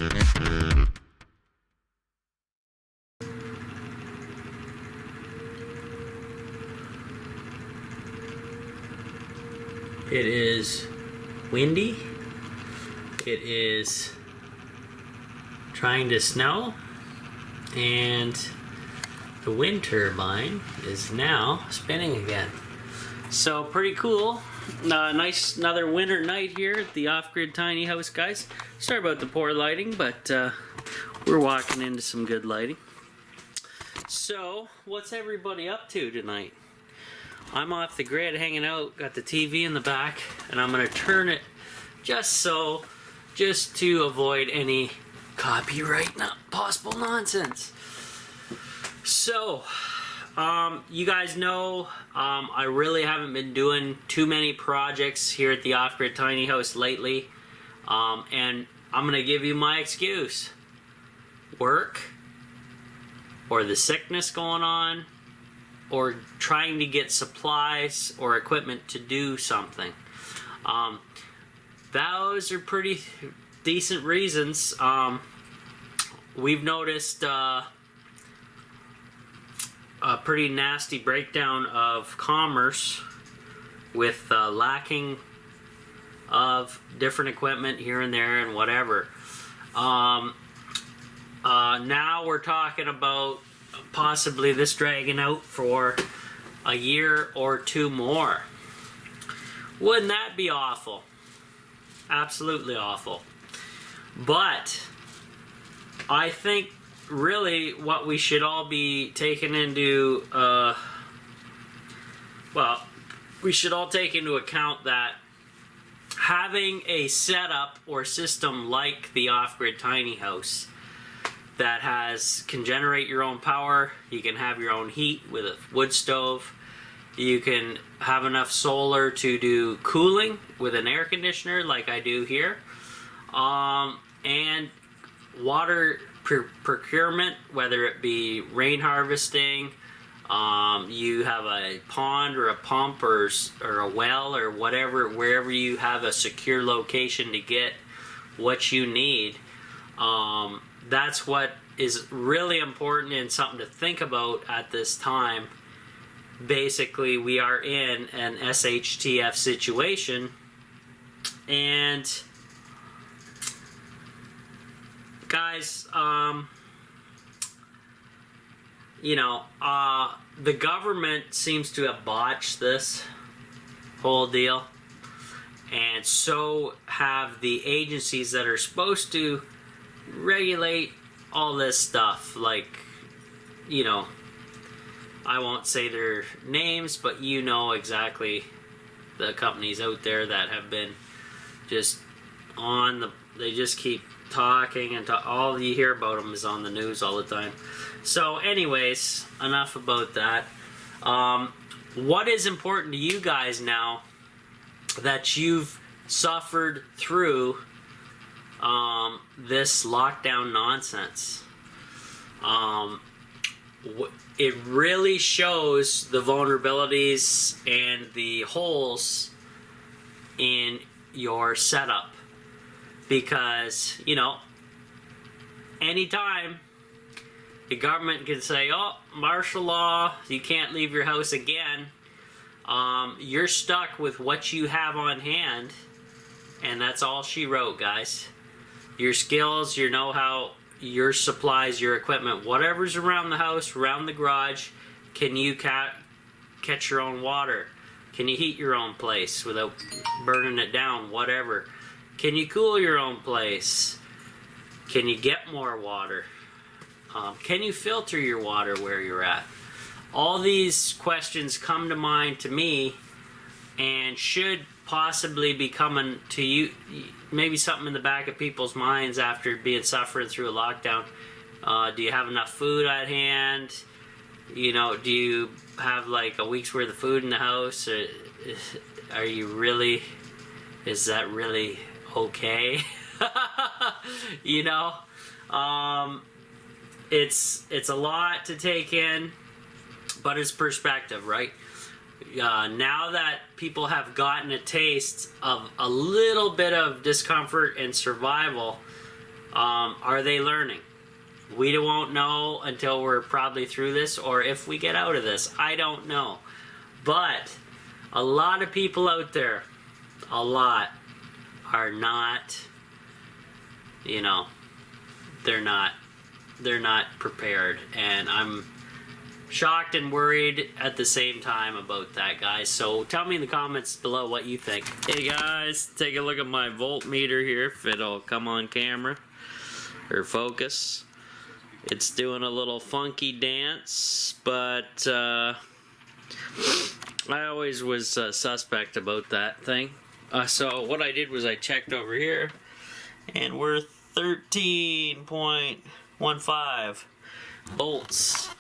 It is windy. It is trying to snow, and the wind turbine is now spinning again. So pretty cool. Nice another winter night here at the off-grid tiny house, guys. Sorry about the poor lighting, but we're walking into some good lighting. So what's everybody up to tonight? I'm off the grid hanging out, got the TV in the back, and I'm gonna turn it just to avoid any copyright possible nonsense. So you guys know I really haven't been doing too many projects here at the off-grid tiny house lately, and I'm gonna give you my excuse: work, or the sickness going on, or trying to get supplies or equipment to do something. Those are pretty decent reasons. We've noticed a pretty nasty breakdown of commerce with lacking of different equipment here and there and whatever. Now we're talking about possibly this dragging out for a year or two more. Wouldn't that be awful? Absolutely awful. But I think really what we should all be taking into we should all take into account that having a setup or system like the off-grid tiny house that can generate your own power, you can have your own heat with a wood stove, you can have enough solar to do cooling with an air conditioner like I do here, and water procurement, whether it be rain harvesting, you have a pond or a pump or a well or whatever, wherever you have a secure location to get what you need. That's what is really important and something to think about at this time. Basically, we are in an SHTF situation, and guys, the government seems to have botched this whole deal, and so have the agencies that are supposed to regulate all this stuff. Like, I won't say their names, but you know exactly the companies out there that have been just they just keep talking, and all you hear about them is on the news all the time. So anyways, enough about that. What is important to you guys now that you've suffered through this lockdown nonsense? It really shows the vulnerabilities and the holes in your setup, because anytime the government can say, oh, martial law, you can't leave your house again, you're stuck with what you have on hand, and that's all she wrote, guys. Your skills, your know-how, your supplies, your equipment, whatever's around the house, around the garage. Can you catch your own water? Can you heat your own place without burning it down? Whatever. Can you cool your own place? Can you get more water? Can you filter your water where you're at? All these questions come to mind to me, and should possibly be coming to you, maybe something in the back of people's minds after suffering through a lockdown. Do you have enough food at hand? Do you have like a week's worth of food in the house? Or is that really okay? It's a lot to take in, but it's perspective, right? Now that people have gotten a taste of a little bit of discomfort and survival, Are they learning? We won't know until we're probably through this, or if we get out of this. I don't know. But a lot of people out there, a lot, are not, you know, they're not prepared. And I'm shocked and worried at the same time about that, guys. So tell me in the comments below what you think. Hey guys, take a look at my voltmeter here, if it'll come on camera or focus. It's doing a little funky dance, but I always was suspect about that thing. So what I did was I checked over here, and we're 13.15 volts.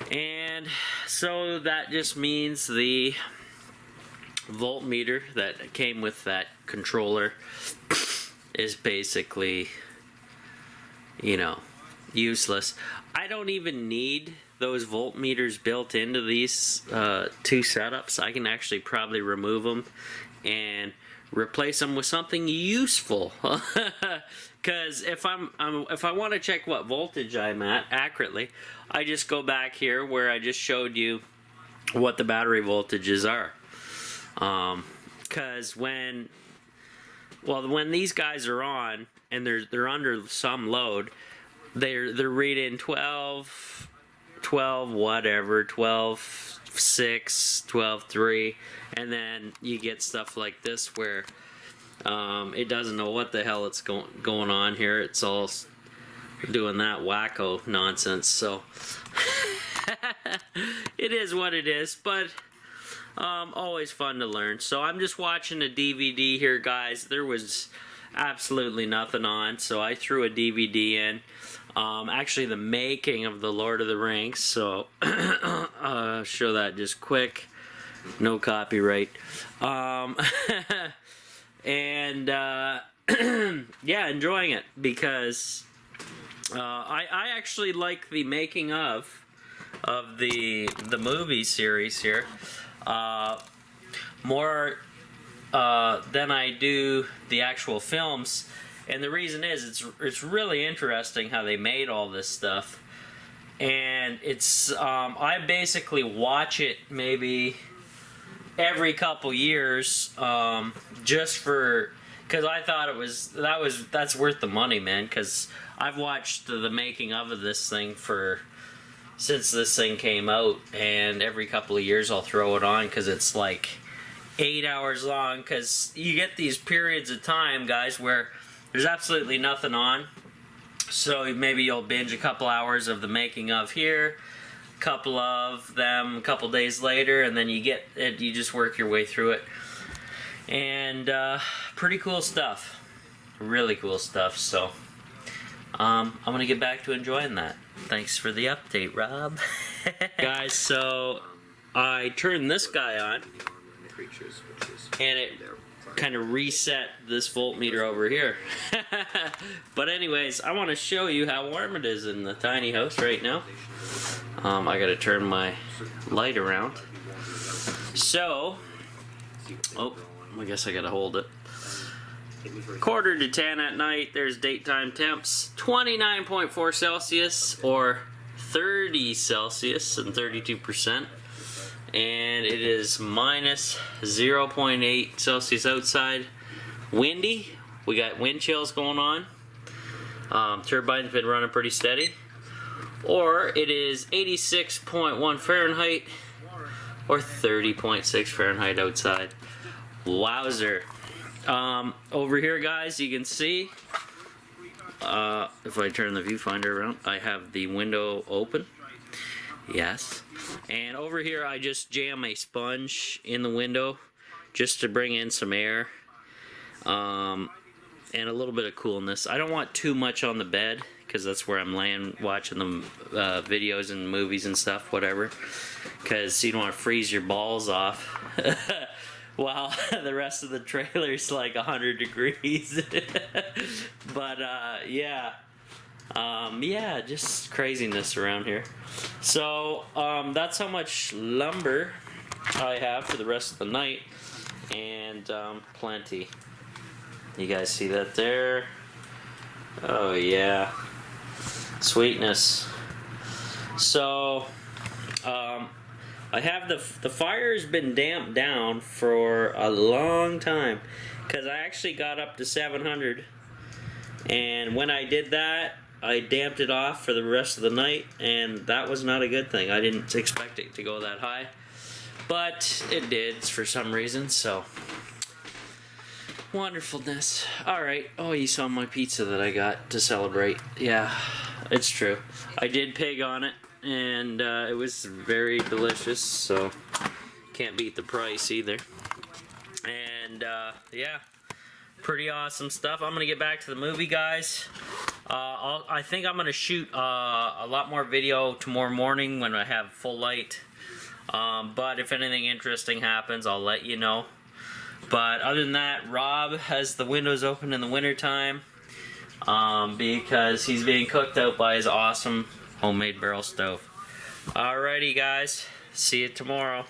And so that just means the voltmeter that came with that controller is basically, you know, useless. I don't even need those voltmeters built into these two setups. I can actually probably remove them and replace them with something useful. Because if I want to check what voltage I'm at accurately, I just go back here where I just showed you what the battery voltages are. Because when these guys are on and they're under some load, they're reading 12 whatever, 12.6, 12.3, and then you get stuff like this where it doesn't know what the hell it's going on here. It's all doing that wacko nonsense. So it is what it is, but always fun to learn. So I'm just watching a DVD here, guys. There was absolutely nothing on, so I threw a DVD in. Actually, the making of the Lord of the Rings. So show that just quick. No copyright. And yeah, enjoying it because I actually like the making of the movie series here more than I do the actual films. And the reason is it's really interesting how they made all this stuff. And it's I basically watch it maybe every couple years, just for, because I thought that's worth the money, man. Because I've watched the making of this thing since this thing came out, and every couple of years I'll throw it on because it's like 8 hours long. Because you get these periods of time, guys, where there's absolutely nothing on. So maybe you'll binge a couple hours of the making of here, couple of them a couple days later, and then you get it, you just work your way through it. And pretty cool stuff, really cool stuff. So I'm gonna get back to enjoying that. Thanks for the update, Rob. Guys, so I turned this guy on and it kind of reset this voltmeter over here. But anyways, I want to show you how warm it is in the tiny house right now. I gotta turn my light around. So, oh, I guess I gotta hold it. 9:45 at night, there's daytime temps, 29.4 Celsius or 30 Celsius and 32%. And it is minus 0.8 Celsius outside. Windy, we got wind chills going on. Turbine's been running pretty steady. Or it is 86.1 Fahrenheit or 30.6 Fahrenheit outside. Wowzer. Over here, guys, you can see, if I turn the viewfinder around, I have the window open. Yes. And over here, I just jam a sponge in the window just to bring in some air and a little bit of coolness. I don't want too much on the bed because that's where I'm laying watching the videos and movies and stuff, whatever, because you don't want to freeze your balls off while the rest of the trailer's like 100 degrees. But yeah. Yeah, just craziness around here. So that's how much lumber I have for the rest of the night, and plenty. You guys see that there? Oh yeah, sweetness. So, I have the fire's been damped down for a long time, because I actually got up to 700, and when I did that, I damped it off for the rest of the night, and that was not a good thing. I didn't expect it to go that high, but it did for some reason. So, wonderfulness. All right. Oh, you saw my pizza that I got to celebrate. Yeah, it's true. I did pig on it, and it was very delicious, so can't beat the price either. And yeah, pretty awesome stuff. I'm gonna get back to the movie, guys. I think I'm gonna shoot a lot more video tomorrow morning when I have full light. But if anything interesting happens, I'll let you know. But other than that, Rob has the windows open in the wintertime because he's being cooked out by his awesome homemade barrel stove. Alrighty, guys. See you tomorrow.